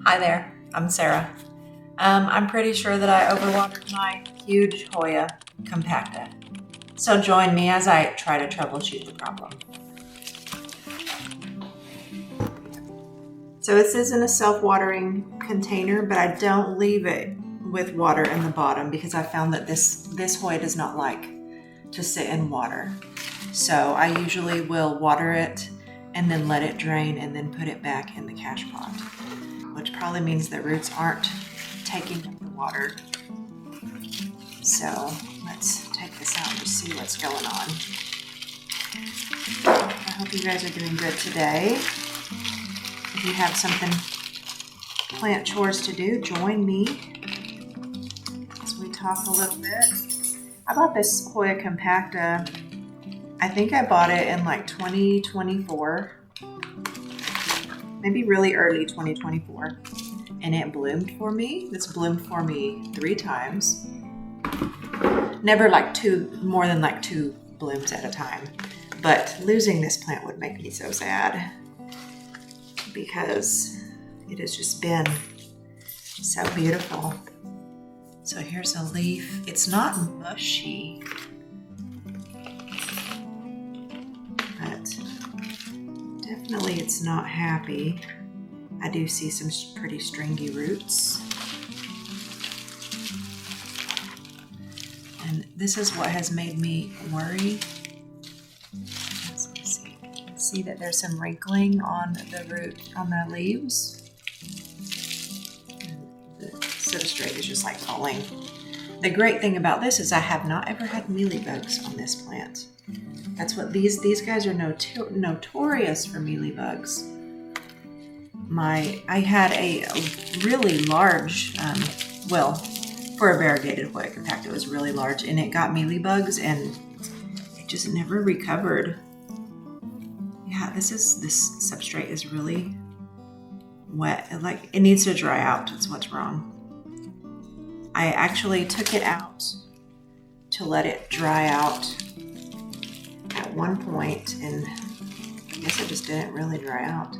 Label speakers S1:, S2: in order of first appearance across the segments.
S1: Hi there, I'm Sarah. I'm pretty sure that I overwatered my huge Hoya Compacta. So join me as I try to troubleshoot the problem. So this isn't a self-watering container, but I don't leave it with water in the bottom because I found that this Hoya does not like to sit in water. So I usually will water it and then let it drain and then put it back in the cash pot, which probably means the roots aren't taking up the water. So let's take this out and just see what's going on. I hope you guys are doing good today. If you have something plant chores to do, join me as we talk a little bit. I bought this Hoya Compacta. I think I bought it in like 2024, maybe really early 2024, and it bloomed for me. It's bloomed for me 3 times. Never like more than like 2 blooms at a time. But losing this plant would make me so sad because it has just been so beautiful. So here's a leaf. It's not mushy, but definitely it's not happy. I do see some pretty stringy roots. And this is what has made me worry. See that there's some wrinkling on the root, on the leaves. And the substrate is just like falling. The great thing about this is I have not ever had mealybugs on this plant. That's what these guys are notorious for mealybugs. I had a really large, for a variegated Hoya Compacta, it was really large, and it got mealybugs, and it just never recovered. Yeah, this substrate is really wet. It needs to dry out. That's what's wrong. I actually took it out to let it dry out at one point, and I guess it just didn't really dry out.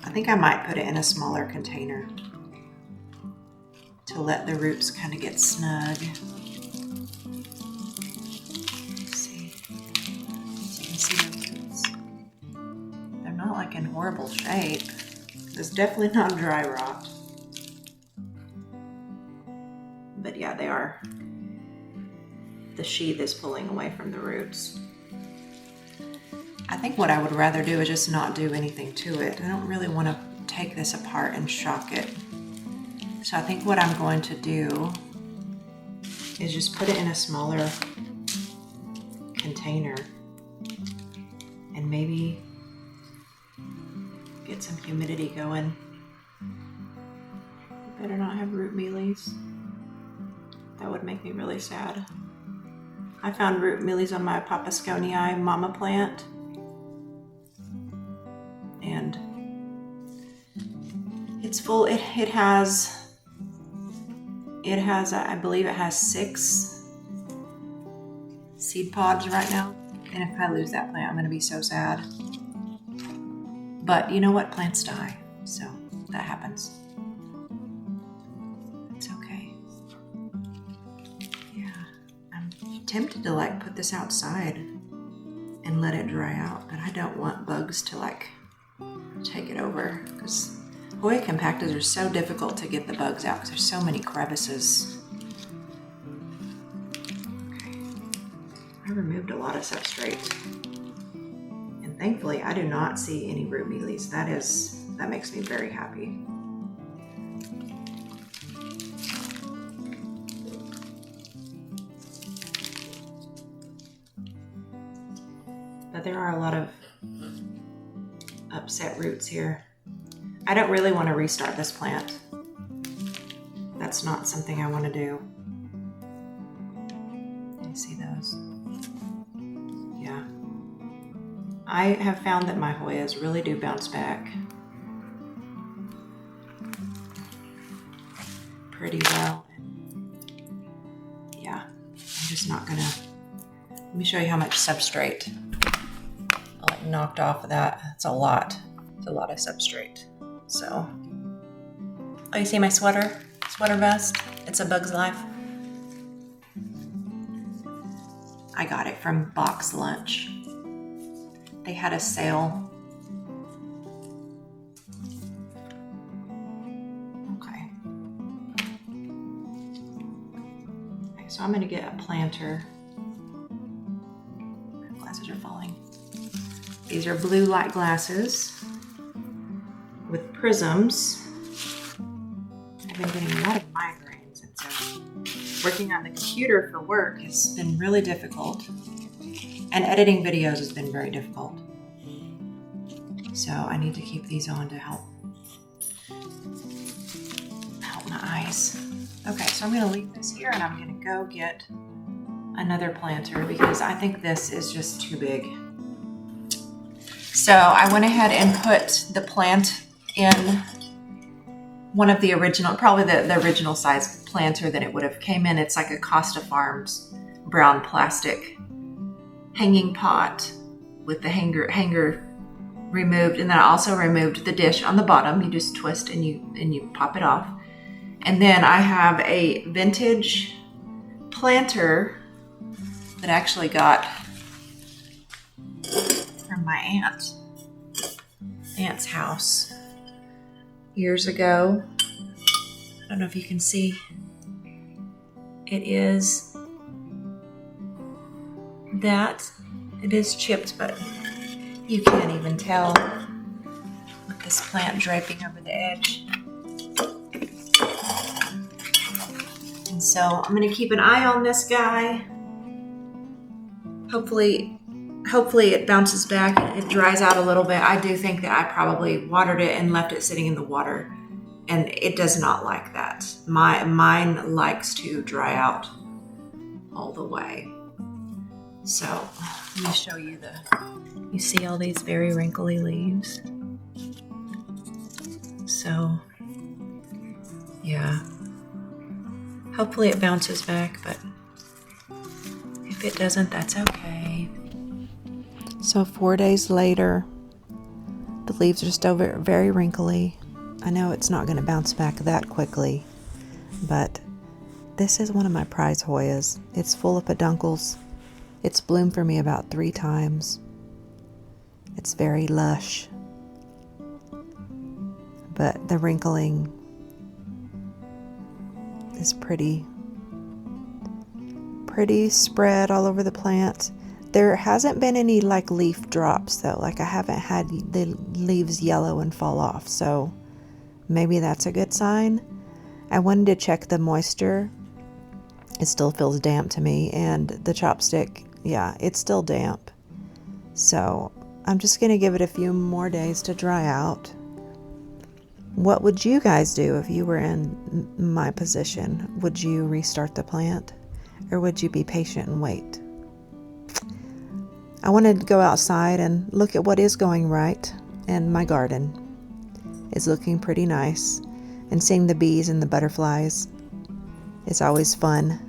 S1: I think I might put it in a smaller container to let the roots kind of get snug. Let's see. So you can see the roots. They're not like in horrible shape. It's definitely not dry rot. But yeah, they are. The sheath is pulling away from the roots. I think what I would rather do is just not do anything to it. I don't really want to take this apart and shock it. So I think what I'm going to do is just put it in a smaller container and maybe get some humidity going. It better not have root mealies. That would make me really sad. I found root mealies on my Papasconii mama plant. And it's full. It has, I believe it has 6 seed pods right now. And if I lose that plant, I'm going to be so sad. But you know what? Plants die. So that happens. It's okay. Yeah. I'm tempted to put this outside and let it dry out. But I don't want bugs to take it over, because Hoya Compactas are so difficult to get the bugs out because there's so many crevices. Okay. I removed a lot of substrate, and thankfully I do not see any root mealies. That makes me very happy. But there are a lot of upset roots here. I don't really want to restart this plant. That's not something I want to do. You see those? Yeah. I have found that my Hoyas really do bounce back pretty well. Yeah, I'm just not gonna. Let me show you how much substrate I knocked off of that. That's a lot. It's a lot of substrate. So Oh, you see my sweater vest? It's a Bug's Life. I got it from Box Lunch. They had a sale. Okay. So I'm gonna get a planter. My glasses are falling. These are blue light glasses with prisms. I've been getting a lot of migraines, and so working on the computer for work has been really difficult. And editing videos has been very difficult. So I need to keep these on to help my eyes. Okay, so I'm gonna leave this here and I'm gonna go get another planter because I think this is just too big. So I went ahead and put the plant in one of the original, probably the original size planter that it would have came in. It's like a Costa Farms brown plastic hanging pot with the hanger removed, and then I also removed the dish on the bottom. You just twist and you pop it off. And then I have a vintage planter that I actually got from my aunt's house years ago. I don't know if you can see. It is that. It is chipped, but you can't even tell with this plant draping over the edge. And so I'm going to keep an eye on this guy. Hopefully it bounces back and it dries out a little bit. I do think that I probably watered it and left it sitting in the water, and it does not like that. Mine likes to dry out all the way. So let me show you you see all these very wrinkly leaves? So yeah, hopefully it bounces back, but if it doesn't, that's okay. So 4 days later, the leaves are still very wrinkly. I know it's not going to bounce back that quickly, but this is one of my prize Hoyas. It's full of peduncles. It's bloomed for me about 3 times. It's very lush, but the wrinkling is pretty spread all over the plant. There hasn't been any like leaf drops though. Like I haven't had the leaves yellow and fall off, so maybe that's a good sign. I wanted to check the moisture. It still feels damp to me, and the chopstick, yeah, it's still damp. So I'm just going to give it a few more days to dry out. What would you guys do if you were in my position? Would you restart the plant, or would you be patient and wait? I wanted to go outside and look at what is going right, and my garden is looking pretty nice, and seeing the bees and the butterflies is always fun.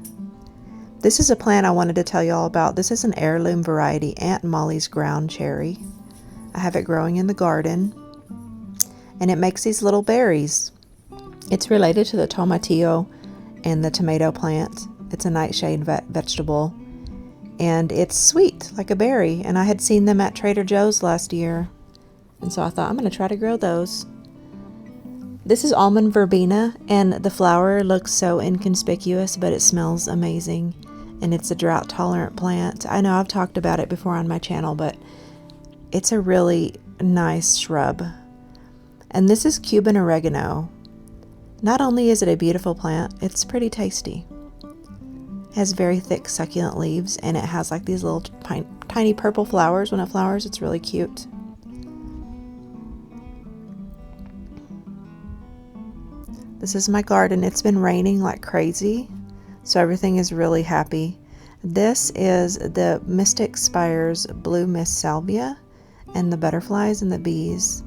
S1: This is a plant I wanted to tell you all about. This is an heirloom variety, Aunt Molly's ground cherry. I have it growing in the garden, and it makes these little berries. It's related to the tomatillo and the tomato plant. It's a nightshade vegetable, and it's sweet like a berry, and I had seen them at Trader Joe's last year, and so I thought I'm going to try to grow those. This is Almond Verbena, and the flower looks so inconspicuous, but it smells amazing, and it's a drought tolerant plant. I know I've talked about it before on my channel, but it's a really nice shrub. And this is Cuban Oregano. Not only is it a beautiful plant, it's pretty tasty. It has very thick succulent leaves, and it has like these little tiny purple flowers. When it flowers, it's really cute. This is my garden. It's been raining like crazy, so everything is really happy. This is the Mistic Spired's Blue Mist Salvia, and the butterflies and the bees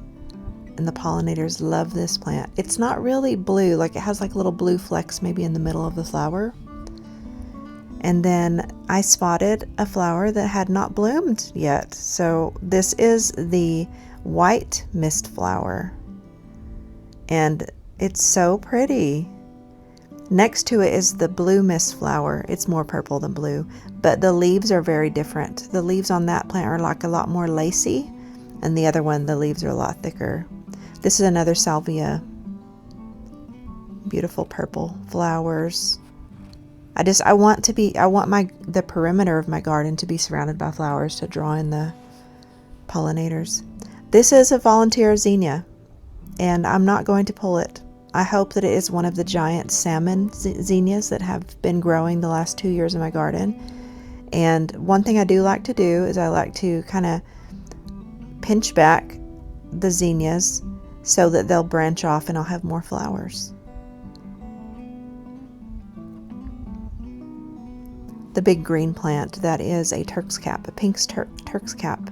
S1: and the pollinators love this plant. It's not really blue, like it has like little blue flecks maybe in the middle of the flower. And then I spotted a flower that had not bloomed yet. So this is the white mist flower. And It's so pretty. Next to it is the blue mist flower. It's more purple than blue, but the leaves are very different. The leaves on that plant are like a lot more lacy, and the other one, the leaves are a lot thicker. This is another salvia. Beautiful purple flowers. I want the perimeter of my garden to be surrounded by flowers to draw in the pollinators. This is a volunteer zinnia, and I'm not going to pull it. I hope that it is one of the giant salmon zinnias that have been growing the last 2 years in my garden. And one thing I do like to do is I like to kind of pinch back the zinnias so that they'll branch off and I'll have more flowers. The big green plant, that is a Turk's cap, a pink Turk's cap.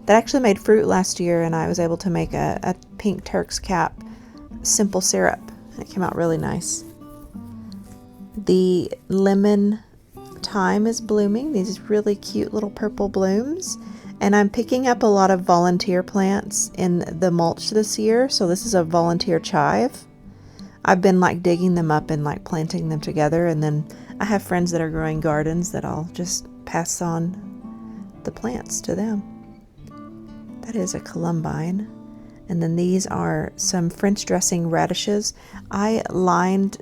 S1: That actually made fruit last year, and I was able to make a pink Turk's cap simple syrup. It came out really nice. The lemon thyme is blooming, these really cute little purple blooms. And I'm picking up a lot of volunteer plants in the mulch this year. So this is a volunteer chive. I've been like digging them up and like planting them together, and then I have friends that are growing gardens that I'll just pass on the plants to them. That is a columbine. And then these are some French dressing radishes. I lined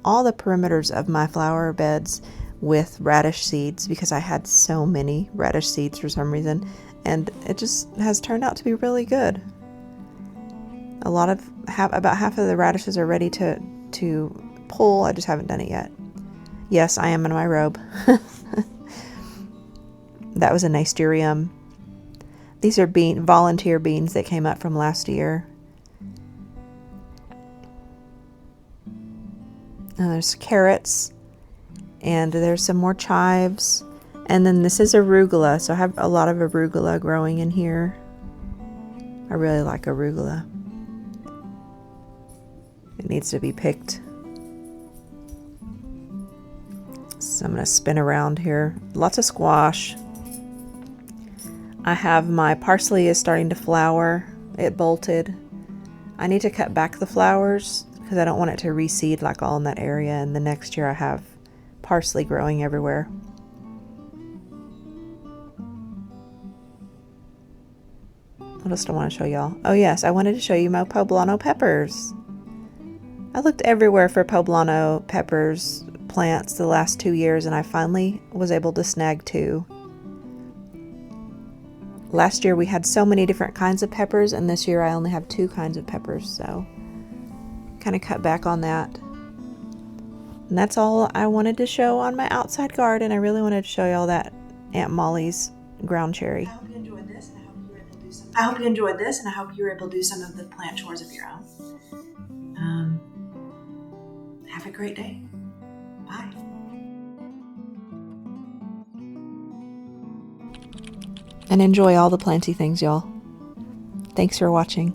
S1: all the perimeters of my flower beds with radish seeds because I had so many radish seeds for some reason, and it just has turned out to be really good. About half of the radishes are ready to pull. I just haven't done it yet. Yes, I am in my robe. That was a nasturtium. These are volunteer beans that came up from last year. There's carrots, and there's some more chives. And then this is arugula, so I have a lot of arugula growing in here. I really like arugula. It needs to be picked. So I'm going to spin around here. Lots of squash. I have my parsley is starting to flower. It bolted. I need to cut back the flowers because I don't want it to reseed like all in that area. And the next year I have parsley growing everywhere. What else do I want to show y'all? Oh yes, I wanted to show you my poblano peppers. I looked everywhere for poblano peppers plants the last 2 years, and I finally was able to snag 2. Last year we had so many different kinds of peppers, and this year I only have 2 kinds of peppers, so kind of cut back on that. And that's all I wanted to show on my outside garden. I really wanted to show y'all that Aunt Molly's ground cherry. I hope you enjoyed this, and I hope you were able to do some of the plant chores of your own. Have a great day. Bye. And enjoy all the planty things, y'all. Thanks for watching.